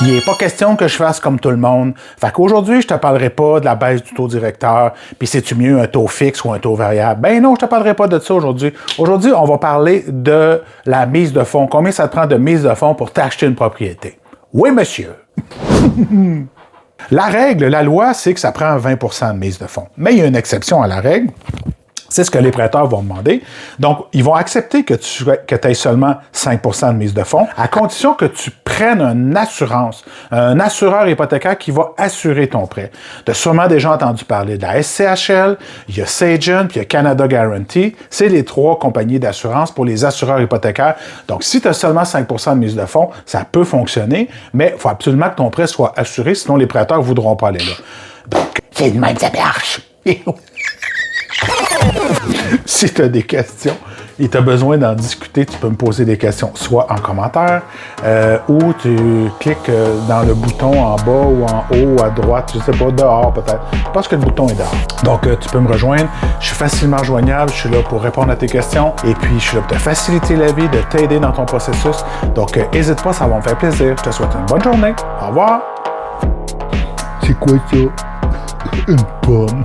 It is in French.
Il n'est pas question que je fasse comme tout le monde. Fait qu'aujourd'hui, je te parlerai pas de la baisse du taux directeur, puis c'est-tu mieux un taux fixe ou un taux variable? Ben non, je te parlerai pas de ça aujourd'hui. Aujourd'hui, on va parler de la mise de fonds. Combien ça te prend de mise de fonds pour t'acheter une propriété? Oui, monsieur. La règle, la loi, c'est que ça prend 20 % de mise de fonds. Mais il y a une exception à la règle. C'est ce que les prêteurs vont demander. Donc, ils vont accepter que tu aies seulement 5 % de mise de fonds, à condition que tu prennes une assurance, un assureur hypothécaire qui va assurer ton prêt. Tu as sûrement déjà entendu parler de la SCHL, il y a Sagen, puis il y a Canada Guarantee. C'est les 3 compagnies d'assurance pour les assureurs hypothécaires. Donc, si tu as seulement 5 % de mise de fonds, ça peut fonctionner, mais il faut absolument que ton prêt soit assuré, sinon les prêteurs ne voudront pas aller là. Donc, c'est de même que ça marche. Si tu as des questions et tu as besoin d'en discuter, tu peux me poser des questions, soit en commentaire ou tu cliques dans le bouton en bas ou en haut, à droite, je sais pas, dehors peut-être. Je pense que le bouton est dehors. Donc, tu peux me rejoindre. Je suis facilement joignable. Je suis là pour répondre à tes questions et puis je suis là pour te faciliter la vie, de t'aider dans ton processus. Donc, n'hésite pas, ça va me faire plaisir. Je te souhaite une bonne journée. Au revoir. C'est quoi ça? Une pomme.